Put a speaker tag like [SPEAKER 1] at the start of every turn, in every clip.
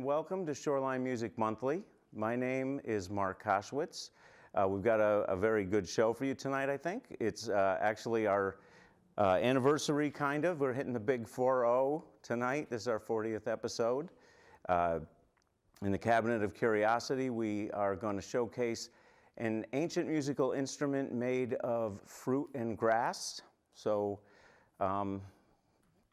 [SPEAKER 1] and welcome to Shoreline Music Monthly. My name is Mark Koshwitz. We've got a very good show for you tonight, I think. It's actually our anniversary, kind of. We're hitting the big 4-0 tonight. This is our 40th episode. In the Cabinet of Curiosity, we are going to showcase an ancient musical instrument made of fruit and grass. So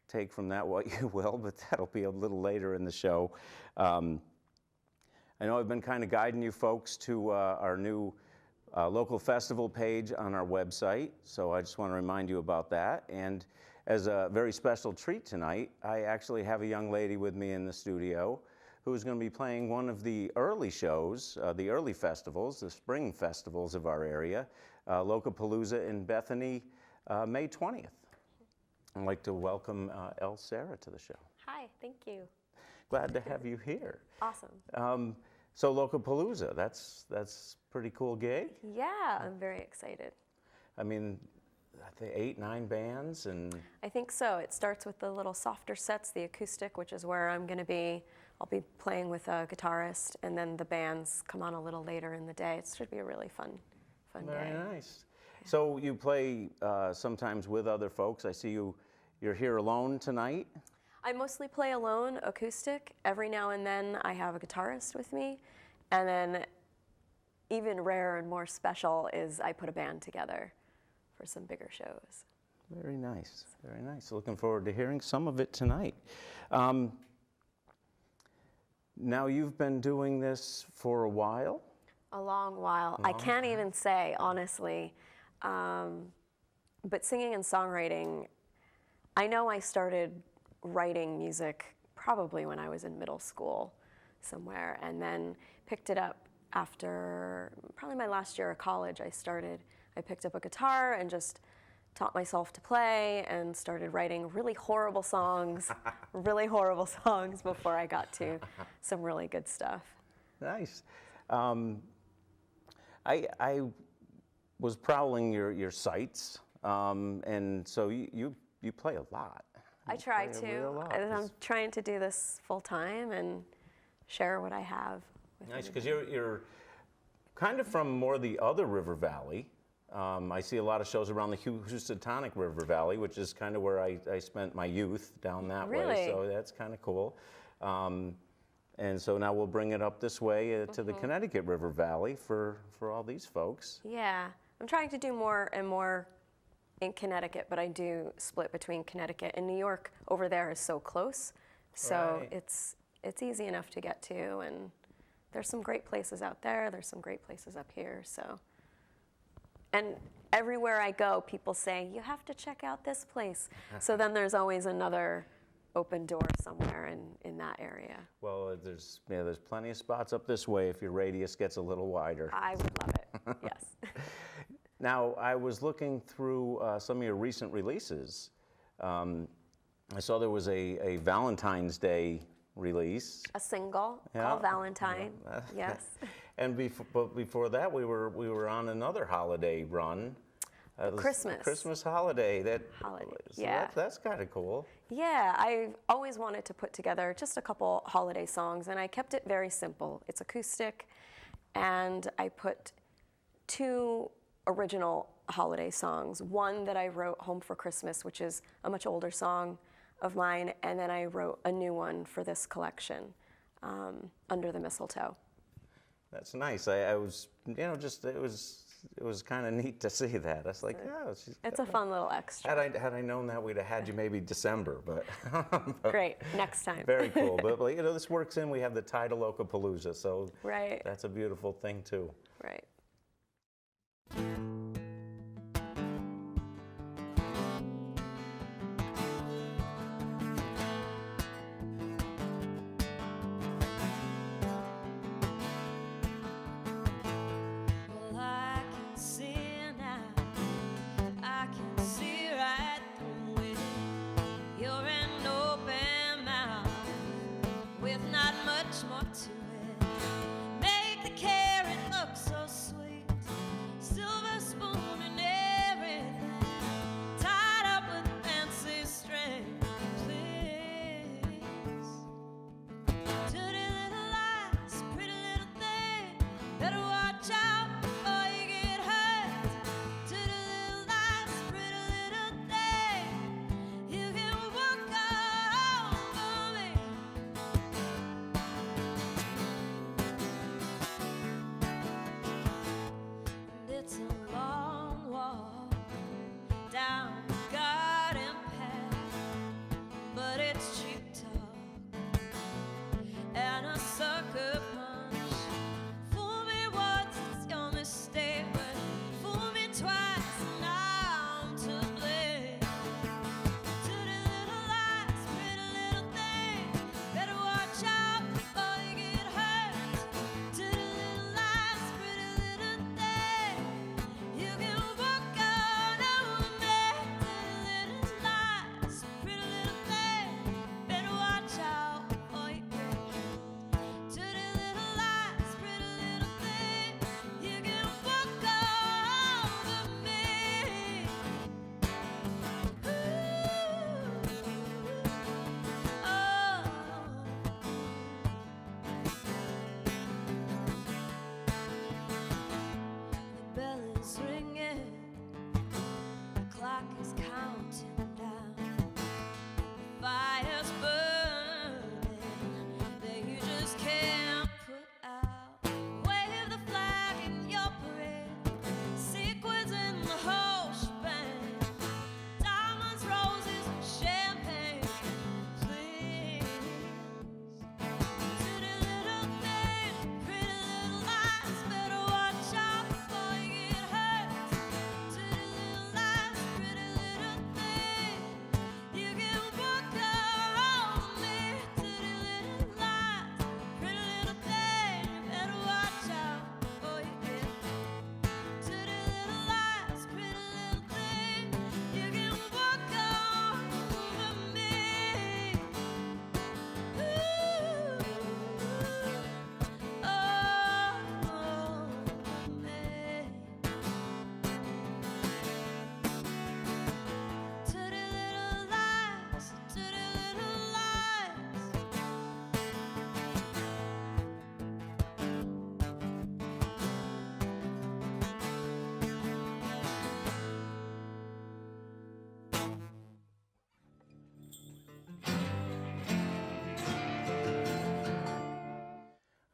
[SPEAKER 1] take from that what you will, but that'll be a little later in the show. I know I've been kind of guiding you folks to our new local festival page on our website, so I just want to remind you about that. And as a very special treat tonight, I actually have a young lady with me in the studio who's going to be playing one of the early shows, the early festivals, the spring festivals of our area, Locapalooza in Bethany, May 20th. I'd like to welcome Elle Sera to the show.
[SPEAKER 2] Hi, thank you.
[SPEAKER 1] Glad to have you here.
[SPEAKER 2] Awesome.
[SPEAKER 1] So Locapalooza, that's pretty cool gig.
[SPEAKER 2] Yeah, I'm very excited.
[SPEAKER 1] I mean, I think 8-9 bands and...
[SPEAKER 2] I think so. It starts with the little softer sets, the acoustic, which is where I'm going to be. I'll be playing with a guitarist, and then the bands come on a little later in the day. It should be a really fun day.
[SPEAKER 1] Very nice. Yeah. So you play sometimes with other folks. I see you're here alone tonight.
[SPEAKER 2] I mostly play alone, acoustic. Every now and then I have a guitarist with me. And then even rarer and more special is I put a band together for some bigger shows.
[SPEAKER 1] Very nice, very nice. Looking forward to hearing some of it tonight. Now you've been doing this for a while?
[SPEAKER 2] A long while. I can't even say, honestly. But singing and songwriting, I know I started writing music probably when I was in middle school somewhere, and then picked it up after probably my last year of college. I picked up a guitar and just taught myself to play and started writing really horrible songs before I got to some really good stuff. Nice.
[SPEAKER 1] I was prowling your sites, and so you play a lot.
[SPEAKER 2] I try to. I'm trying to do this full time and share what I have with
[SPEAKER 1] Nice, because you're kind of from more the other river valley. I see a lot of shows around the Housatonic River Valley, which is kind of where I spent my youth, down that way. So that's kind of cool. And so now we'll bring it up this way to the Connecticut River Valley for all these folks.
[SPEAKER 2] Yeah, I'm trying to do more and more in Connecticut, but I do split between Connecticut and New York. Over there is so close, so it's easy enough to get to, and there's some great places out there. There's some great places up here. So, and everywhere I go, people say you have to check out this place. So then there's always another open door somewhere in that area.
[SPEAKER 1] Well, there's plenty of spots up this way if your radius gets a little wider.
[SPEAKER 2] I would love it. Yes.
[SPEAKER 1] Now, I was looking through some of your recent releases. I saw there was a Valentine's Day release.
[SPEAKER 2] A single called Valentine. Yes.
[SPEAKER 1] And before that, we were on another holiday run.
[SPEAKER 2] Christmas.
[SPEAKER 1] Christmas holiday. That's kind of cool.
[SPEAKER 2] Yeah, I've always wanted to put together just a couple holiday songs, and I kept it very simple. It's acoustic, and I put 2 original holiday songs. One that I wrote, Home for Christmas, which is a much older song of mine, and then I wrote a new one for this collection, Under the Mistletoe.
[SPEAKER 1] That's nice. I was, it was kind of neat to see that. I was like,
[SPEAKER 2] it's a fun little extra.
[SPEAKER 1] Had I known that, we'd have had you maybe December, but.
[SPEAKER 2] Great, next time.
[SPEAKER 1] Very cool. But this works in. We have the title Locapalooza, so that's a beautiful thing too.
[SPEAKER 2] Right.
[SPEAKER 3] Not much more to it. Make the carrot look so sweet.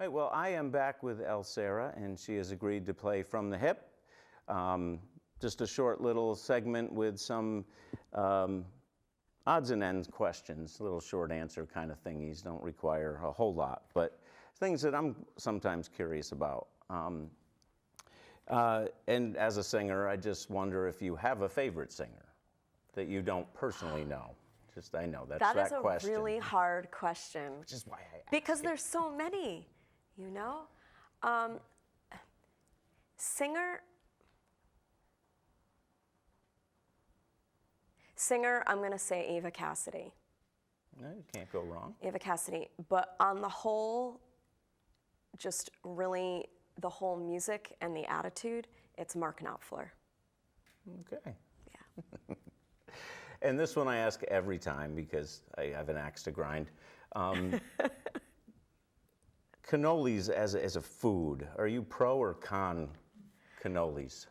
[SPEAKER 1] Right, well, I am back with Elle Sera, and she has agreed to play From the Hip. Just a short little segment with some odds and ends questions, little short answer kind of thingies, don't require a whole lot, but things that I'm sometimes curious about. And as a singer, I just wonder if you have a favorite singer that you don't personally know. Just, I know, that's that question.
[SPEAKER 2] That is a really hard question.
[SPEAKER 1] Which is why I ask
[SPEAKER 2] because
[SPEAKER 1] it.
[SPEAKER 2] there's so many, you know? Singer, I'm going to say Eva Cassidy.
[SPEAKER 1] No, you can't go wrong.
[SPEAKER 2] Eva Cassidy. But on the whole, just really the whole music and the attitude, it's Mark Knopfler.
[SPEAKER 1] Okay.
[SPEAKER 2] Yeah.
[SPEAKER 1] And this one I ask every time because I have an axe to grind. Cannolis as a food, are you pro or con cannolis?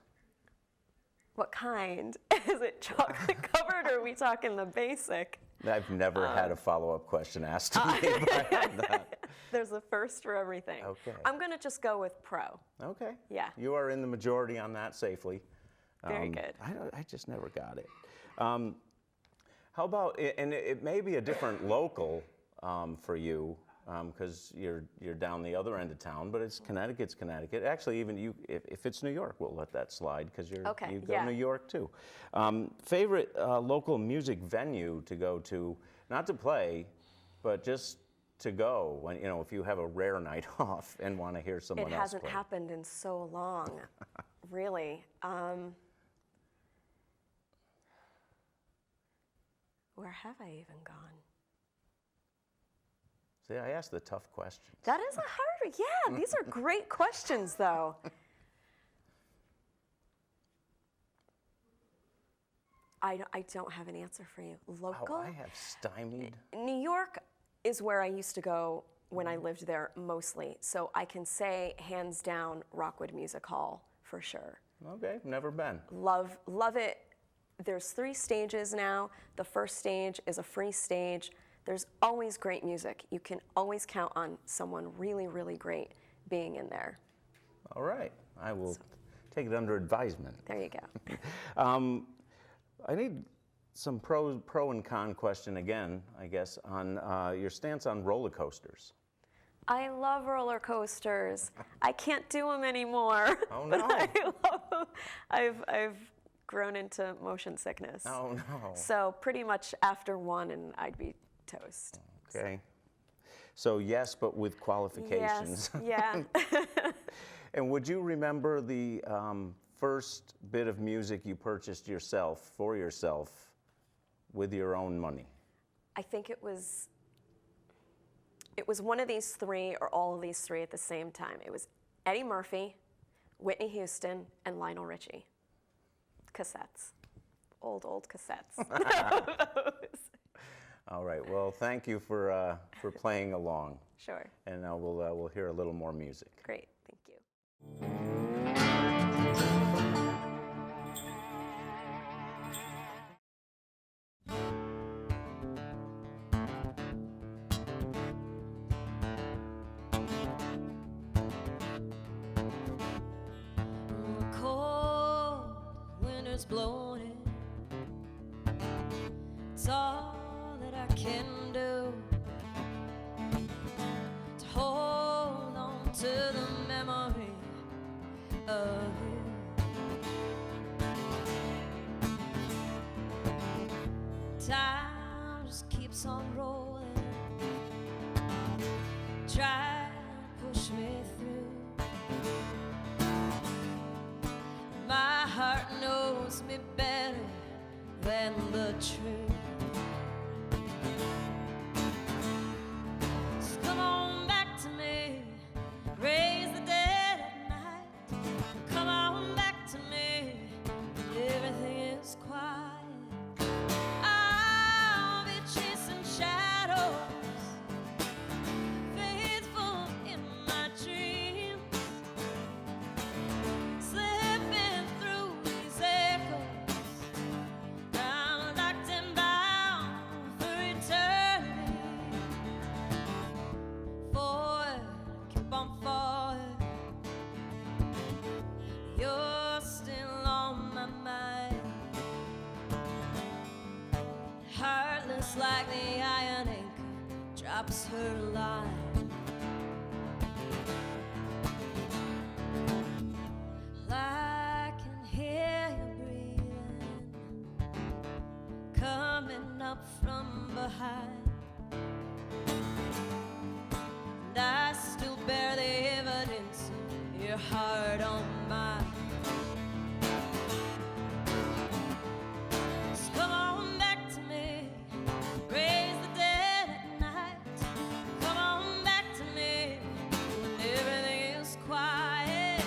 [SPEAKER 2] What kind? Is it chocolate covered or are we talking the basic?
[SPEAKER 1] I've never had a follow-up question asked to me about that.
[SPEAKER 2] There's a first for everything.
[SPEAKER 1] Okay.
[SPEAKER 2] I'm going to just go with pro.
[SPEAKER 1] Okay.
[SPEAKER 2] Yeah.
[SPEAKER 1] You are in the majority on that safely.
[SPEAKER 2] Very good.
[SPEAKER 1] I just never got it. How about, and it may be a different local for you, because you're down the other end of town, but it's Connecticut's Connecticut. Actually, even you, if it's New York, we'll let that slide because you go New York too. Favorite local music venue to go to, not to play, but just to go when, you know, if you have a rare night off and want to hear someone else play.
[SPEAKER 2] It hasn't happened in so long, really. Where have I even gone?
[SPEAKER 1] See, I asked the tough questions.
[SPEAKER 2] That is a hard, yeah, these are great questions, though. I don't have an answer for you. Local?
[SPEAKER 1] Oh, I have stymied.
[SPEAKER 2] New York is where I used to go when I lived there mostly. So I can say, hands down, Rockwood Music Hall for sure.
[SPEAKER 1] Okay, never been.
[SPEAKER 2] Love it. There's 3 stages now. The first stage is a free stage. There's always great music. You can always count on someone really, really great being in there.
[SPEAKER 1] All right. I will take it under advisement.
[SPEAKER 2] There you go.
[SPEAKER 1] I need some pro and con question again, I guess, on your stance on roller coasters.
[SPEAKER 2] I love roller coasters. I can't do them anymore.
[SPEAKER 1] Oh, no.
[SPEAKER 2] But I love them. I've grown into motion sickness.
[SPEAKER 1] Oh, no.
[SPEAKER 2] So pretty much after one, and I'd be toast.
[SPEAKER 1] Okay. So yes, but with qualifications.
[SPEAKER 2] Yes, yeah.
[SPEAKER 1] And would you remember the first bit of music you purchased yourself, for yourself, with your own money?
[SPEAKER 2] I think it was one of these 3 or all of these 3 at the same time. It was Eddie Murphy, Whitney Houston, and Lionel Richie. Cassettes. Old cassettes.
[SPEAKER 1] All right. Well, thank you for playing along.
[SPEAKER 2] Sure.
[SPEAKER 1] And now we'll hear a little more music.
[SPEAKER 2] Great. Thank you.
[SPEAKER 3] Cold winter's blowing. It's all that I can do to hold on to the memory of you. Time just keeps on rolling, try to push me through. My heart knows me better than the truth. So come on back to me, raise the dead at night. Come on back to me, everything is quiet. I'll be chasing shadows, faithful in my dreams, slipping through these echoes. I'm locked in by just like the iron anchor drops her line. I can hear you breathing, coming up from behind, and I still bear the evidence of your heart on mine. So come on back to me, raise the dead at night. Come on back to me when everything is quiet.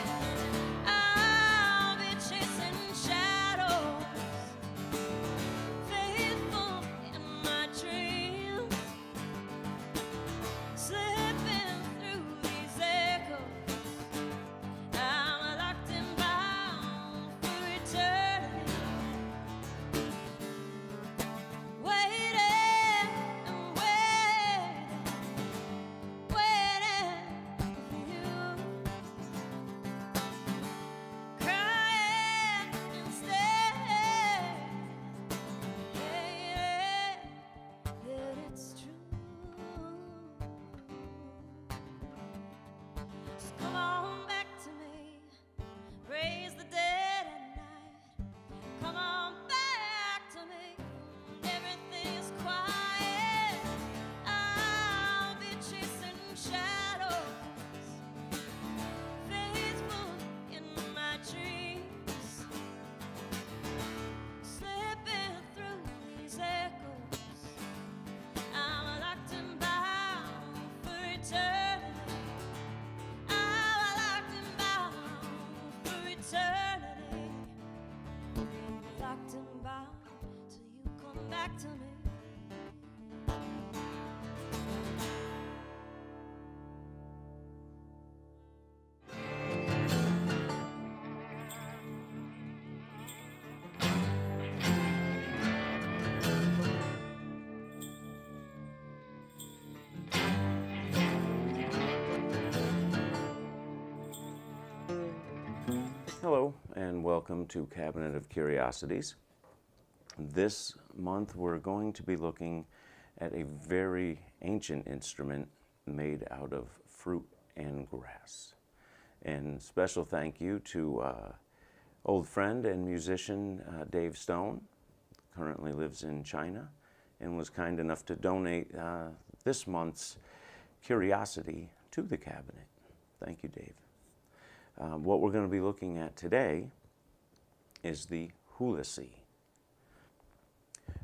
[SPEAKER 3] I'll be chasing shadows, faithful in my dreams, slipping through these echoes. I'm locked and bound for eternity, waiting and waiting for you, crying instead that it's true. So come on back to me, raise the dead at night. Come on back to me when everything is quiet. I'll be chasing shadows, faithful in my dreams, slipping through these echoes. I'm locked and bound for eternity. I'm locked and bound for eternity. Locked and bound till you come back to me.
[SPEAKER 1] Hello, and welcome to Cabinet of Curiosities. This month we're going to be looking at a very ancient instrument made out of fruit and grass. And special thank you to old friend and musician Dave Stone, currently lives in China, and was kind enough to donate this month's curiosity to the cabinet. Thank you, Dave. What we're going to be looking at today is the Hulusi.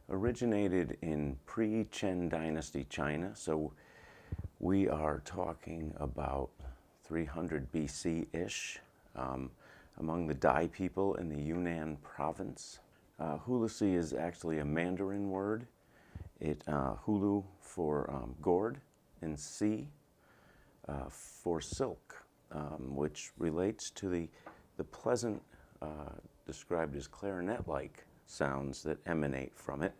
[SPEAKER 1] Originated in pre-Qin Dynasty China, so we are talking about 300 BC-ish, among the Dai people in the Yunnan province. Hulusi is actually a Mandarin word. Hulu for gourd, and si for silk. Which relates to the pleasant, described as clarinet-like sounds that emanate from it.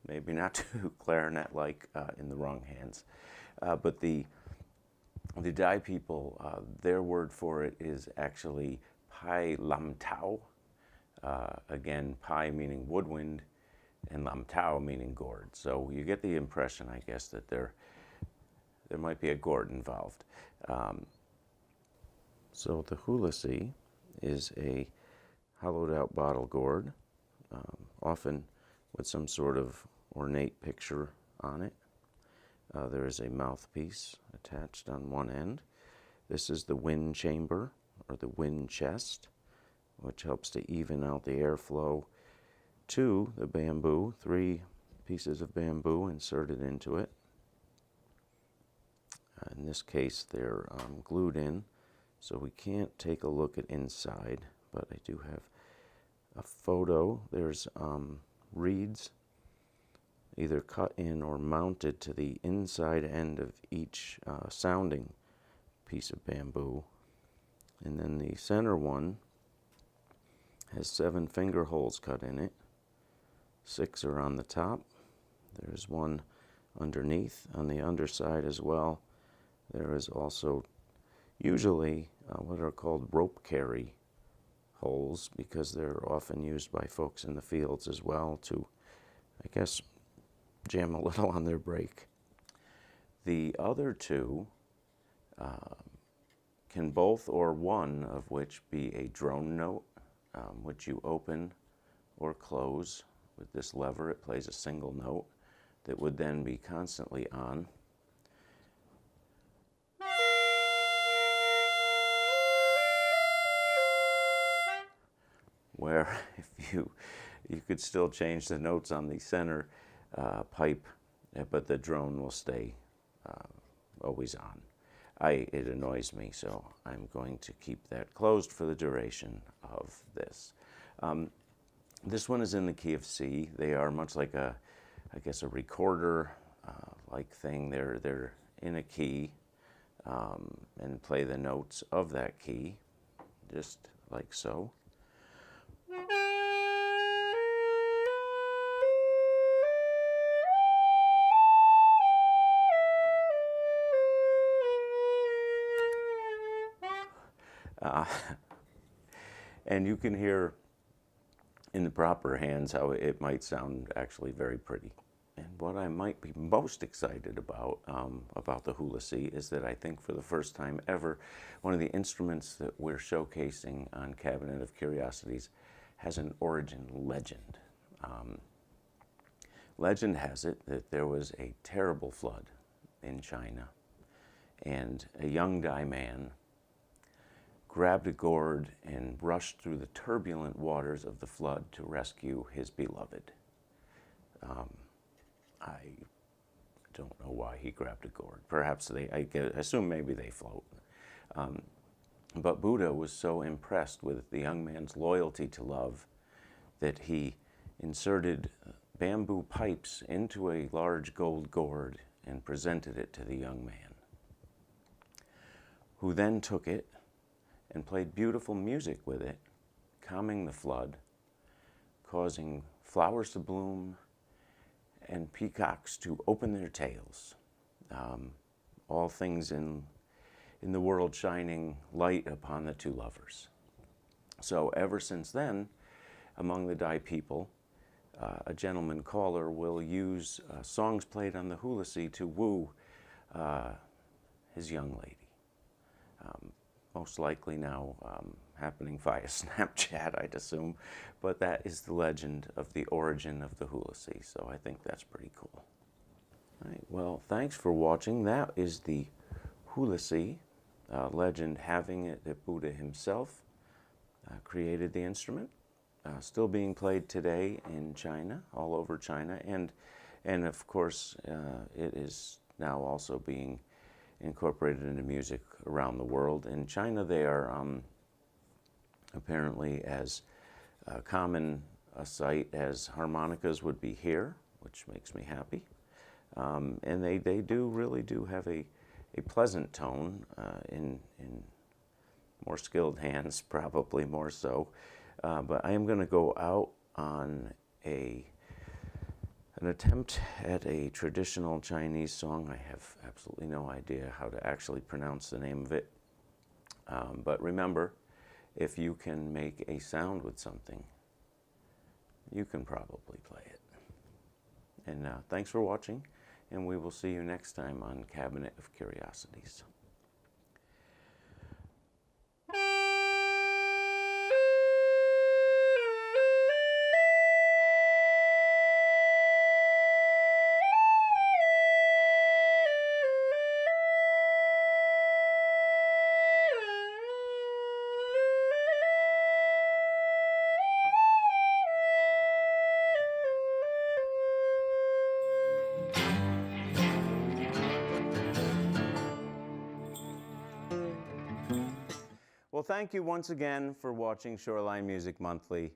[SPEAKER 1] Maybe not too clarinet-like in the wrong hands, but the Dai people, their word for it is actually pai lam tao. Again, pai meaning woodwind, and lam tao meaning gourd. So you get the impression, I guess, that there might be a gourd involved. So the Hulusi is a hollowed out bottle gourd, often with some sort of ornate picture on it. There is a mouthpiece attached on one end. This is the wind chamber, or the wind chest, which helps to even out the airflow to the bamboo, 3 pieces of bamboo inserted into it. In this case, they're glued in, so we can't take a look at inside, but I do have a photo. There's reeds either cut in or mounted to the inside end of each sounding piece of bamboo. And then the center one has 7 finger holes cut in it. 6 are on the top. There's one underneath on the underside as well. There is also usually what are called rope carry holes because they're often used by folks in the fields as well to, I guess, jam a little on their brake. The other two can both or one of which be a drone note, which you open or close with this lever. It plays a single note that would then be constantly on. Where if you could still change the notes on the center pipe, but the drone will stay always on. It annoys me, so I'm going to keep that closed for the duration of this. This one is in the key of C. They are much like I guess a recorder like thing. They're in a key and play the notes of that key, just like so. And you can hear in the proper hands how it might sound actually very pretty. And what I might be most excited about the Hulusi is that I think for the first time ever, one of the instruments that we're showcasing on Cabinet of Curiosities has an origin legend. Legend has it that there was a terrible flood in China, and a young Dai man grabbed a gourd and rushed through the turbulent waters of the flood to rescue his beloved. I don't know why he grabbed a gourd. Perhaps I assume maybe they float. But Buddha was so impressed with the young man's loyalty to love that he inserted bamboo pipes into a large gold gourd and presented it to the young man, who then took it and played beautiful music with it, calming the flood, causing flowers to bloom and peacocks to open their tails. All things in the world shining light upon the two lovers. So ever since then, among the Dai people, a gentleman caller will use songs played on the Hulusi to woo his young lady. Most likely now happening via Snapchat, I'd assume, but that is the legend of the origin of the Hulusi, so I think that's pretty cool. All right, well, thanks for watching. That is the Hulusi, legend having it that Buddha himself created the instrument. Still being played today in China, all over China, and of course it is now also being incorporated into music around the world. In China, they are apparently as common a sight as harmonicas would be here, which makes me happy. And they really do have a pleasant tone in more skilled hands, probably more so. But I am going to go out on an attempt at a traditional Chinese song. I have absolutely no idea how to actually pronounce the name of it. But remember, if you can make a sound with something, you can probably play it. And thanks for watching, and we will see you next time on Cabinet of Curiosities. Well, thank you once again for watching Shoreline Music Monthly.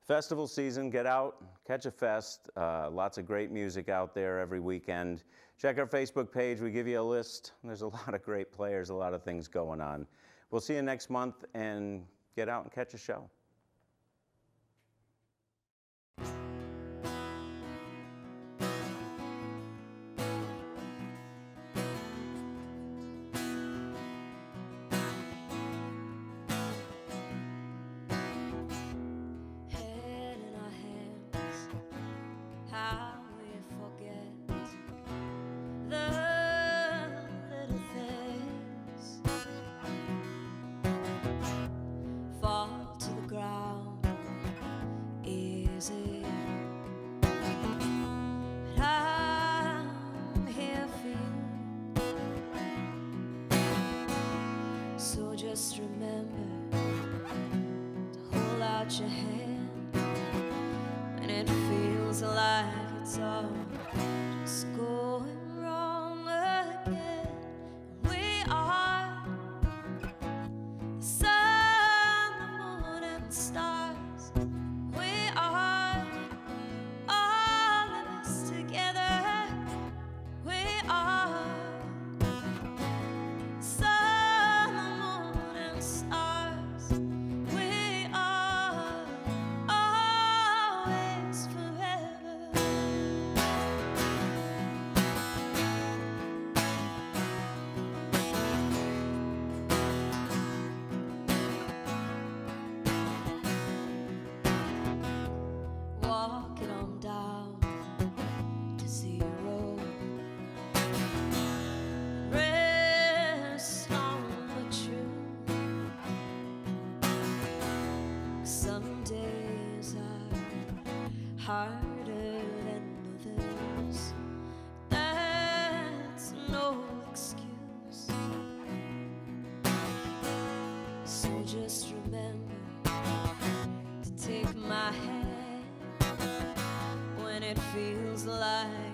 [SPEAKER 1] Festival season, get out, catch a fest. Lots of great music out there every weekend. Check our Facebook page. We give you a list. There's a lot of great players, a lot of things going on. We'll see you next month, and get out and catch a show.
[SPEAKER 3] just remember to hold out your hand when it feels like it's all just going wrong again. We are the sun, the moon, and the stars. We are all of us together. We are sun, the moon, and stars. We are always forever. Walk it on down to 0. Rest on the truth. Some days are harder than others. That's no excuse. So just remember to take my hand when it feels like